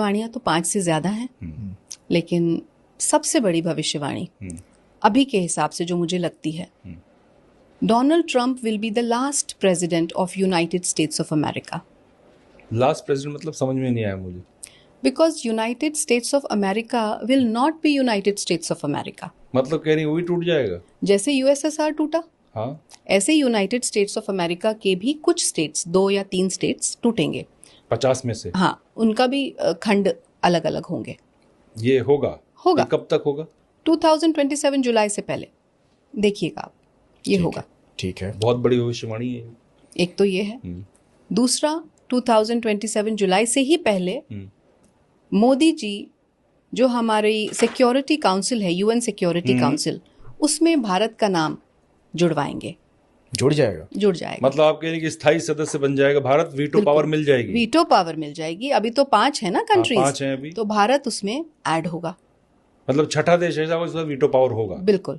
भविष्यवाणियां तो 5 से ज्यादा हैं, लेकिन सबसे बड़ी भविष्यवाणी अभी के हिसाब से जो मुझे लगती है, Donald Trump will be the last president of United states of America. Last president मतलब समझ में नहीं आया मुझे। Because United states of America will not be united states of America. मतलब कह रही वही टूट जाएगा जैसे यूएसएसआर टूटा, हाँ, ऐसे यूनाइटेड स्टेट्स ऑफ अमेरिका के भी कुछ स्टेट्स, 2 या 3 स्टेट्स टूटेंगे 50 में से। हाँ, उनका भी खंड अलग अलग होंगे। ये होगा ये कब तक होगा? 2027 जुलाई से पहले देखिएगा आप, ये होगा। ठीक है, बहुत बड़ी भविष्यवाणी है। एक तो ये है, दूसरा 2027 जुलाई से ही पहले मोदी जी जो हमारी सिक्योरिटी काउंसिल है, यूएन सिक्योरिटी काउंसिल, उसमें भारत का नाम जुड़वाएंगे। जुड़ जाएगा। मतलब आप कह रहे हैं कि स्थायी सदस्य बन जाएगा भारत, वीटो पावर मिल जाएगी। वीटो पावर मिल जाएगी। अभी तो 5 है ना कंट्रीज, 5 हैं अभी, तो भारत उसमें ऐड होगा। मतलब छठा देश ऐसा होगा जिसमें वीटो पावर होगा। बिल्कुल,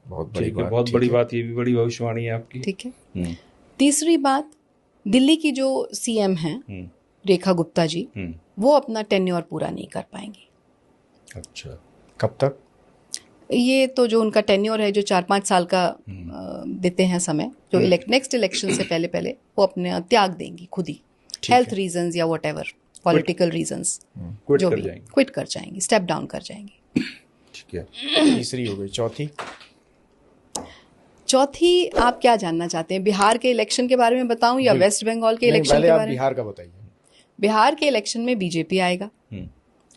बहुत बड़ी बात। बहुत बड़ी बात, ये भी बड़ी भविष्यवाणी है आपकी। ठीक है। तीसरी बात, दिल्ली की जो सीएम हैं रेखा गुप्ता जी, वो अपना टेन्योर पूरा नहीं कर पाएंगी। अच्छा, कब तक? ये तो जो उनका टेन्योर है, जो 4-5 साल का देते हैं समय, जो नेक्स्ट इलेक्शन से पहले वो अपने त्याग देंगी खुद ही, हेल्थ रीजंस या व्हाटएवर पॉलिटिकल रीजंस, जो भी क्विट कर जाएंगी, स्टेप डाउन कर जाएंगी। ठीक है। तीसरी हो गई। चौथी आप क्या जानना चाहते हैं? बिहार के इलेक्शन के बारे में बताऊं या वेस्ट बंगाल के इलेक्शन के बारे में? बिहार का बताइए। बिहार के इलेक्शन में बीजेपी आएगा,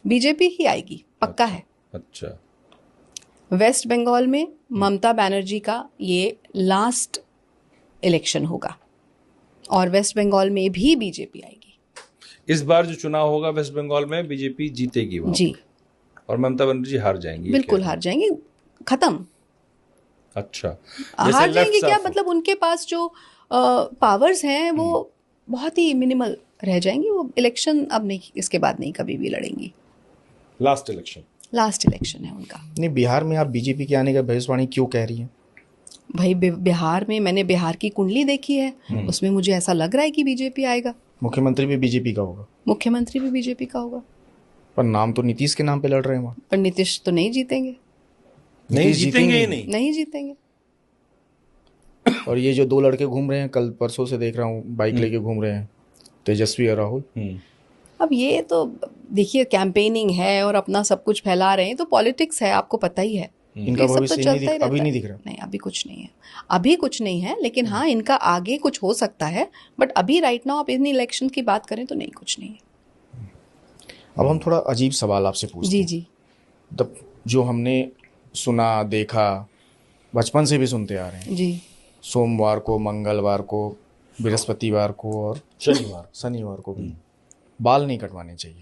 बीजेपी ही आएगी, पक्का है। अच्छा। वेस्ट बंगाल में ममता बनर्जी का ये लास्ट इलेक्शन होगा और वेस्ट बंगाल में भी बीजेपी आएगी। इस बार जो चुनाव होगा वेस्ट बंगाल में बीजेपी जीतेगी वहाँ जी, और ममता बनर्जी हार जाएंगी। बिल्कुल हार जाएंगी, खत्म। अच्छा, हार जाएंगे क्या मतलब? उनके पास जो पावर्स हैं वो बहुत ही मिनिमल रह जाएंगी। वो इलेक्शन अब नहीं, इसके बाद नहीं कभी भी लड़ेंगी। लास्ट इलेक्शन है उनका। नहीं, बिहार में आप बीजेपी के आने का भविष्यवाणी क्यों कह रही हैं? भाई बिहार में मैंने बिहार की कुंडली देखी है, उसमें मुझे ऐसा लग रहा है कि बीजेपी आएगा। मुख्यमंत्री भी बीजेपी का होगा? मुख्यमंत्री भी बीजेपी का होगा। पर नाम तो नीतीश के नाम पे लड़ रहे हैं वहाँ। पर नीतीश तो नहीं जीतेंगे। नहीं जीतेंगे। और ये जो 2 लड़के घूम रहे हैं, कल परसों से देख रहा हूँ बाइक लेके घूम रहे हैं, तेजस्वी और राहुल। अब ये तो देखिए, कैंपेनिंग है और अपना सब कुछ फैला रहे हैं, तो पॉलिटिक्स है, आपको पता ही है। इनका भविष्य अभी नहीं दिख रहा। नहीं, अभी कुछ नहीं है, लेकिन हाँ, इनका आगे कुछ हो सकता है। बट अभी राइट नाउ आप इन इलेक्शन की बात करें तो नहीं, कुछ नहीं है। अब हम थोड़ा अजीब सवाल आपसे पूछते हैं। जी। तब जो हमने सुना देखा, बचपन से भी सुनते आ रहे हैं जी, सोमवार को, मंगलवार को, बृहस्पतिवार को और शनिवार को भी बाल नहीं कटवाने चाहिए।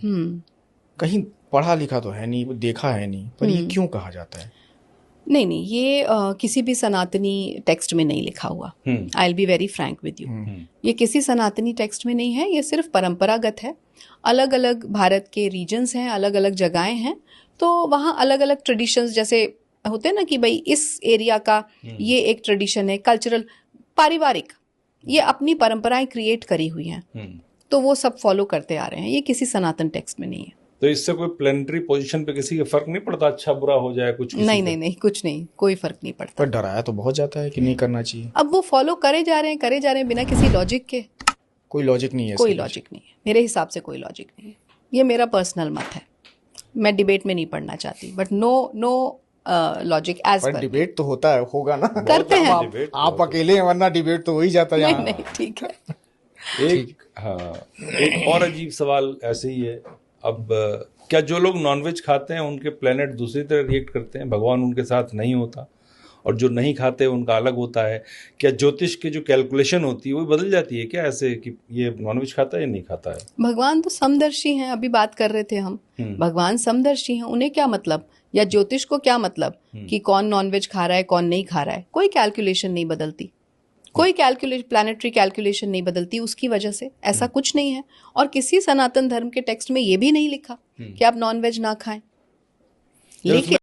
कहीं पढ़ा लिखा तो है नहीं, देखा है नहीं, पर ये क्यों कहा जाता है? नहीं, ये किसी भी सनातनी टेक्स्ट में नहीं लिखा हुआ। I will be very Frank with you, ये किसी सनातनी टेक्स्ट में नहीं है। ये सिर्फ परंपरागत है। अलग अलग भारत के रीजन्स हैं, अलग अलग जगहें हैं, तो वहाँ अलग अलग ट्रेडिशंस जैसे होते हैं ना, कि भाई इस एरिया का ये एक ट्रेडिशन है, कल्चरल, पारिवारिक, ये अपनी परंपराएं क्रिएट करी हुई हैं, तो वो सब फॉलो करते आ रहे हैं। ये किसी सनातन टेक्स्ट में नहीं है। तो इससे कोई प्लेनेटरी पोजीशन पे किसी का फर्क नहीं पड़ता? अच्छा बुरा हो जाए कुछ? नहीं, कुछ नहीं, कोई फर्क नहीं पड़ता। पर डराया तो बहुत जाता है कि नहीं करना चाहिए। अब वो फॉलो करे जा रहे हैं बिना किसी लॉजिक के। कोई लॉजिक नहीं है? कोई लॉजिक नहीं है, मेरे हिसाब से कोई लॉजिक नहीं है। ये मेरा पर्सनल मत है, मैं डिबेट में नहीं पढ़ना चाहती, बट नो लॉजिक एज पर। डिबेट तो होगा ना, करते हैं। आप अकेले हैं, वरना डिबेट तो हो ही जाता है। नहीं, ठीक है। एक और अजीब सवाल ऐसे ही है। अब क्या जो लोग नॉनवेज खाते हैं उनके प्लेनेट दूसरी तरह रिएक्ट करते हैं? भगवान उनके साथ नहीं होता, और जो नहीं खाते उनका अलग होता है। क्या ज्योतिष की जो कैलकुलेशन होती है वो बदल जाती है क्या ऐसे, कि ये नॉनवेज खाता है या नहीं खाता है? भगवान तो समदर्शी हैं, अभी बात कर रहे थे हम। भगवान समदर्शी हैं, उन्हें क्या मतलब, या ज्योतिष को क्या मतलब कि कौन नॉनवेज खा रहा है कौन नहीं खा रहा है? कोई कैलकुलेशन नहीं बदलती, कोई प्लैनेटरी कैलकुलेशन नहीं बदलती उसकी वजह से। ऐसा कुछ नहीं है। और किसी सनातन धर्म के टेक्स्ट में ये भी नहीं लिखा कि आप नॉनवेज ना खाएं। लेकिन